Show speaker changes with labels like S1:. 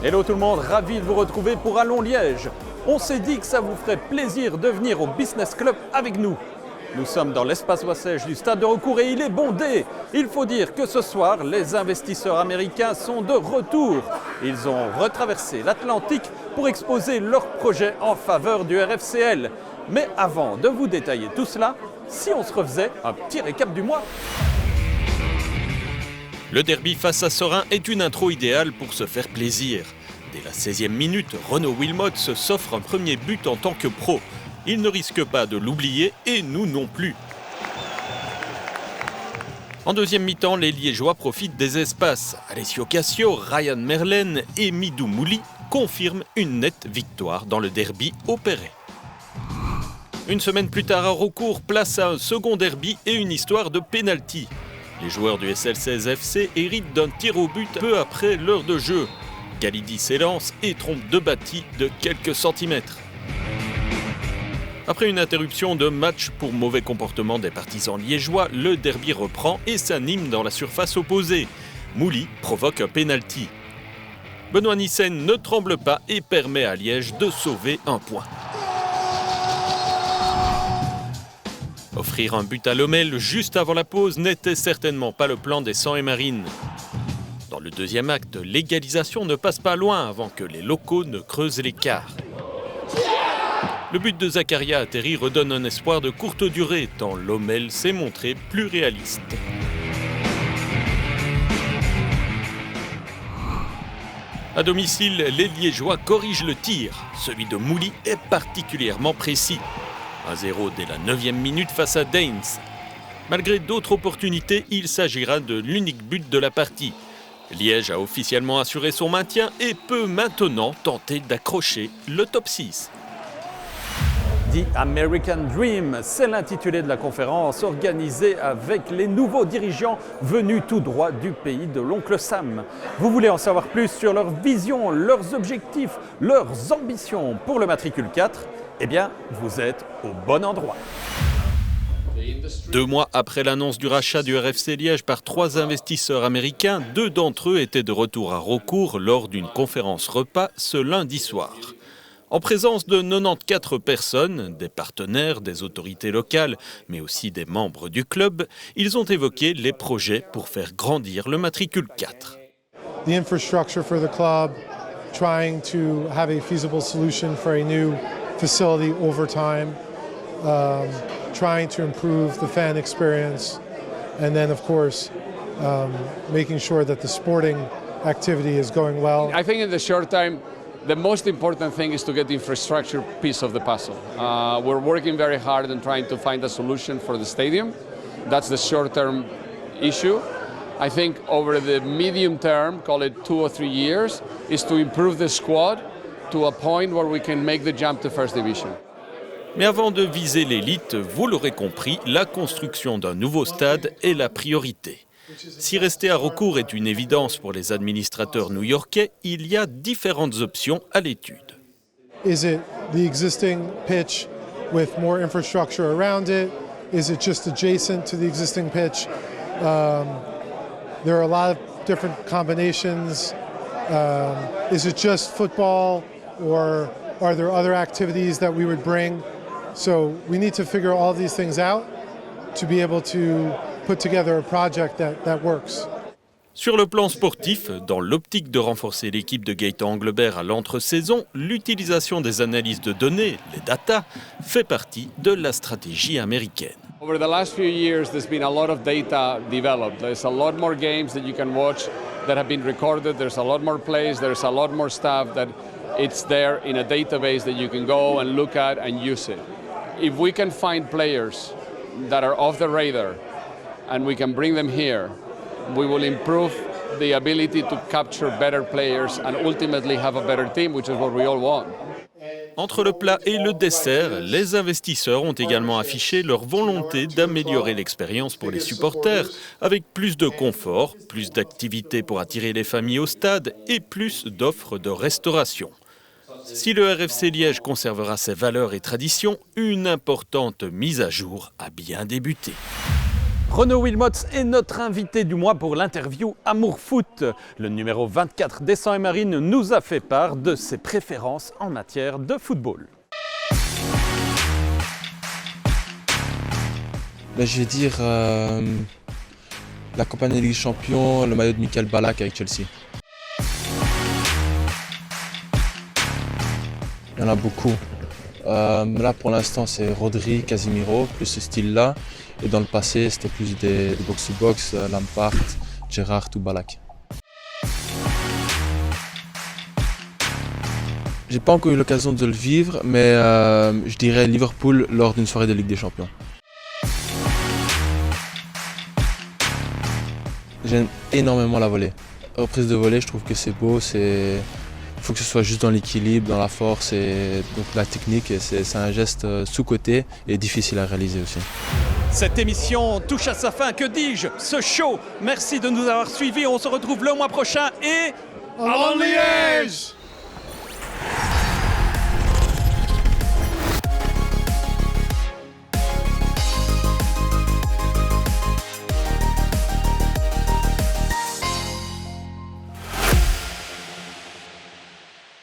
S1: Hello tout le monde, ravi de vous retrouver pour Allons-Liège. On s'est dit que ça vous ferait plaisir de venir au Business Club avec nous. Nous sommes dans l'espace Wassège du stade de recours et il est bondé. Il faut dire que ce soir, les investisseurs américains sont de retour. Ils ont retraversé l'Atlantique pour exposer leurs projets en faveur du RFCL. Mais avant de vous détailler tout cela, si on se refaisait un petit récap du mois.
S2: Le derby face à Serein est une intro idéale pour se faire plaisir. Dès la 16e minute, Renaud Wilmots s'offre un premier but en tant que pro. Il ne risque pas de l'oublier et nous non plus. En deuxième mi-temps, les Liégeois profitent des espaces. Alessio Cassio, Ryan Merlen et Midou Mouli confirment une nette victoire dans le derby opéré. Une semaine plus tard à Raucourt, place à un second derby et une histoire de pénalty. Les joueurs du SL16 FC héritent d'un tir au but peu après l'heure de jeu. Galidi s'élance et trompe de Batti de quelques centimètres. Après une interruption de match pour mauvais comportement des partisans liégeois, le derby reprend et s'anime dans la surface opposée. Mouli provoque un pénalty. Benoît Nissen ne tremble pas et permet à Liège de sauver un point. Offrir un but à Lommel juste avant la pause n'était certainement pas le plan des Sangs et Marines. Dans le deuxième acte, l'égalisation ne passe pas loin avant que les locaux ne creusent l'écart. Le but de Zakaria Atteri redonne un espoir de courte durée, tant Lommel s'est montré plus réaliste. À domicile, les Liégeois corrigent le tir. Celui de Mouli est particulièrement précis. 1-0 dès la 9e minute face à Daines. Malgré d'autres opportunités, il s'agira de l'unique but de la partie. Liège a officiellement assuré son maintien et peut maintenant tenter d'accrocher le top 6.
S1: The American Dream, c'est l'intitulé de la conférence organisée avec les nouveaux dirigeants venus tout droit du pays de l'oncle Sam. Vous voulez en savoir plus sur leur vision, leurs objectifs, leurs ambitions pour le matricule 4 ? Eh bien, vous êtes au bon endroit.
S2: 2 mois après l'annonce du rachat du RFC Liège par 3 investisseurs américains, 2 d'entre eux étaient de retour à Raucourt lors d'une conférence repas ce lundi soir. En présence de 94 personnes, des partenaires, des autorités locales, mais aussi des membres du club, ils ont évoqué les projets pour faire grandir le matricule 4.
S3: The infrastructure for the club, trying to have a feasible solution for a new facility over time, trying to improve the fan experience, and then of course making sure that the sporting activity is going well.
S4: I think in the short time, the most important thing is to get the infrastructure piece of the puzzle. We're working very hard and trying to find a solution for the stadium. That's the short-term issue. I think over the medium term, call it 2 or 3 years, is to improve the squad to a point where we can make the jump to first division.
S2: Mais avant de viser l'élite, vous l'aurez compris, la construction d'un nouveau stade est la priorité. Si rester à Raucourt est une évidence pour les administrateurs new-yorkais, il y a différentes options à l'étude.
S3: Is it the existing pitch with more infrastructure around it? Is it just adjacent to the existing pitch? There are a lot of different combinations. Is it just football, or are there other activities that we would bring? So we need to figure all these things out to be able to put together a project that works.
S2: Sur le plan sportif, dans l'optique de renforcer l'équipe de Gaëtan Anglebert à l'entre-saison, l'utilisation des analyses de données, les data, fait partie de la stratégie américaine.
S4: Over the last few years, there's been a lot of data developed. There's a lot more games that you can watch that have been recorded. There's a lot more plays. There's a lot more stuff that it's there in a database that you can go and look at and use it. If we can find players that are off the radar and we can bring them here, we will improve the ability to capture better players and ultimately have a better team, which is what we all want.
S2: Entre le plat et le dessert, les investisseurs ont également affiché leur volonté d'améliorer l'expérience pour les supporters, avec plus de confort, plus d'activités pour attirer les familles au stade et plus d'offres de restauration. Si le RFC Liège conservera ses valeurs et traditions, une importante mise à jour a bien débuté.
S1: Renaud Wilmots est notre invité du mois pour l'interview Amour Foot. Le numéro 24 des 100 et Marine nous a fait part de ses préférences en matière de football.
S5: Je vais dire la campagne de Ligue des Champions, le maillot de Michael Ballack avec Chelsea. Il y en a beaucoup. Là pour l'instant c'est Rodri, Casemiro, plus ce style-là. Et dans le passé c'était plus des box-to-box, Lampard, Gerrard ou Ballack. J'ai pas encore eu l'occasion de le vivre, mais je dirais Liverpool lors d'une soirée de Ligue des Champions. J'aime énormément la volée. Reprise de volée, je trouve que c'est beau, il faut que ce soit juste dans l'équilibre, dans la force et donc la technique. C'est un geste sous-coté et difficile à réaliser aussi.
S1: Cette émission touche à sa fin, que dis-je, ce show. Merci de nous avoir suivis, on se retrouve le mois prochain et...
S3: Allons Liège!